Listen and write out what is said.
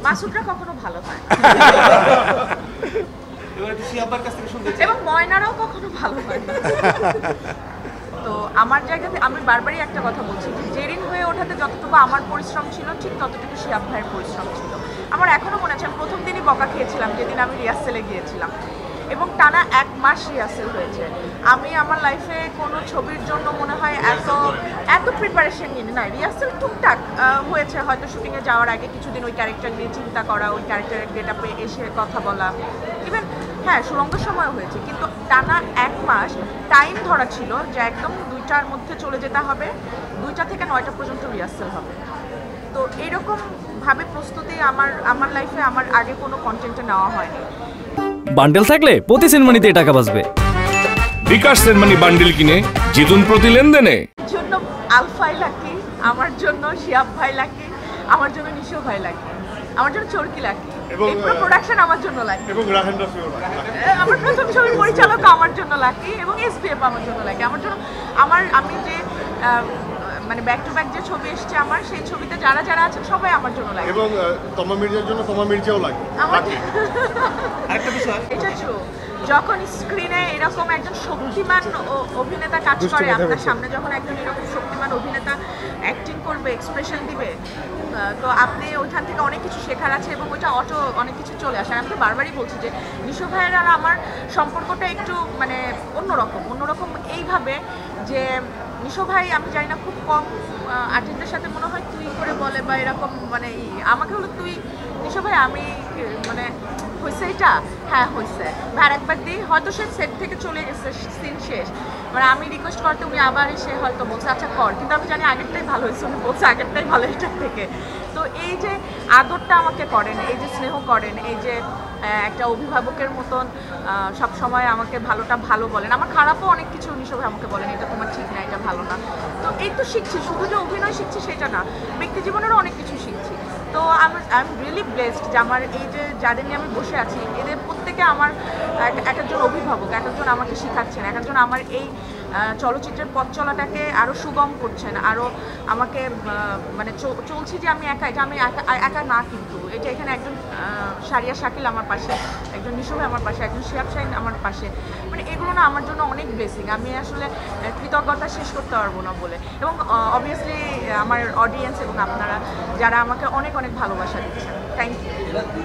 মাসুদরা কখনো ভালো হয় এবং ময়নারাও কখনো ভালো হয় না। তো আমার জায়গাতে আমি বারবারই একটা কথা বলছি যে জেরিন হয়ে ওঠাতে যতটুকু আমার পরিশ্রম ছিল ঠিক ততটুকু শিহাব ভাইয়ের পরিশ্রম ছিল। আমার এখনও মনে আছে আমি প্রথম দিনই বকা খেয়েছিলাম যেদিন আমি রিহার্সেলে গিয়েছিলাম এবং টানা 1 মাস রিহার্সেল হয়েছে। আমি আমার লাইফে কোনো ছবির জন্য মনে হয় এত প্রিপারেশন নিই না। রিহার্সেল টুকটাক হয়েছে, হয়তো শুটিংয়ে যাওয়ার আগে কিছুদিন ওই ক্যারেক্টার নিয়ে চিন্তা করা, ওই ক্যারেক্টারের গেটআপে এসে কথা বলা, ইভেন হ্যাঁ সুরঙ্গের সময় হয়েছে, কিন্তু টানা 1 মাস টাইম ধরা ছিল যে একদম 2টার মধ্যে চলে যেতে হবে, 2টা থেকে 9টা পর্যন্ত রিহার্সেল হবে। তো এইরকম ভাবে প্রস্তুতি আমার লাইফে আমার আগে কোনো কন্টেন্টে নেওয়া হয়নি। বান্ডেল থাকলে প্রতি সেনমানিতে টাকা বাঁচবে। বিকাশ সেনমানি বান্ডেল কিনে জিতুন প্রতি লেনদেনে। জন্য আলফাই লাকি, আমার জন্য শিহাব ভাই লাকি, আমার জন্য নিশো ভাই লাকি, আমার জন্য চরকি লাকি, এবং প্রোডাকশন আমার জন্য লাকি, এবং রাহেন রাফিও আমার প্রথম ছবির পরিচালক আমার জন্য লাকি, এবং এসবিএফ আমার জন্য লাকি। আমার জন্য আমি যে মানে ব্যাক টু ব্যাক যে ছবি এসেছে আমার, সেই ছবিতে যারা যারা আছেন সবাই আমার জন্য লাগে, এবং তমা মির্জার জন্য তমা মির্জাও লাগে। আরেকটা বিষয় এটা ট্রু, যখন স্ক্রিনে এরকম একজন শক্তিমান অভিনেতা কাজ করে আপনার সামনে, যখন একজন এরকম শক্তিমান অভিনেতা অ্যাক্টিং করবে, এক্সপ্রেশন দিবে, তো আপনি ওইখান থেকে অনেক কিছু শেখার আছে এবং ওইটা অনেক কিছু চলে আসে। আমি তো বারবারই বলছি যে নিশো ভাইয়ের আর আমার সম্পর্কটা একটু মানে অন্যরকম এইভাবে যে নিশো ভাই আমি জানি না খুব কম আর্টিস্টদের সাথে মনে হয় তুই করে বলে বা এরকম, মানে আমাকে হলো তুই নিশো ভাই আমি মানে হয়েছে এটা, হ্যাঁ হয়েছে ভাই একবার দিই, হয়তো সে সেট থেকে চলে গেছে, সিন শেষ, মানে আমি রিকোয়েস্ট করতে উনি আবার এসে হয়তো বলছে আচ্ছা কর, কিন্তু আমি জানি আগেরটাই ভালো হয়েছে, উনি বলছে আগেরটাই ভালো এটার থেকে। তো এই যে আদরটা আমাকে করেন, এই যে স্নেহ করেন, এই যে একটা অভিভাবকের মতন সব সময় আমাকে ভালোটা ভালো বলেন, আমার খারাপও অনেক কিছু নিশো ভাই আমাকে বলেন এটা তোমার ঠিক না, এটা ভালো না। তো এই তো শিখছি, শুধু যে অভিনয় শিখছি সেটা না, ব্যক্তি জীবনেরও অনেক কিছু শিখছি। তো আই এম রিয়েলি ব্লেসড যে আমার এই যে যাদের নিয়ে আমি বসে আছি এদের প্রত্যেকে আমার এক একজন অভিভাবক, এক একজন আমাকে শেখাচ্ছেন, এক একজন আমার এই চলচ্চিত্রের পথ চলাটাকে আরও সুগম করছেন, আরও আমাকে মানে চলছি যে আমি একা, এটা আমি একা না, কিন্তু এটা এখানে একজন সারিয়া শাকিল আমার পাশে, একজন নিশো ভাই আমার পাশে, একজন শিহাব শাহিন আমার পাশে, মানে এগুলো না আমার জন্য অনেক ব্লেসিং, আমি আসলে কৃতজ্ঞতা শেষ করতে পারবো না বলে। এবং অবভিয়াসলি আমার অডিয়েন্স এবং আপনারা যারা আমাকে অনেক অনেক ভালোবাসা দিচ্ছেন, থ্যাংক ইউ।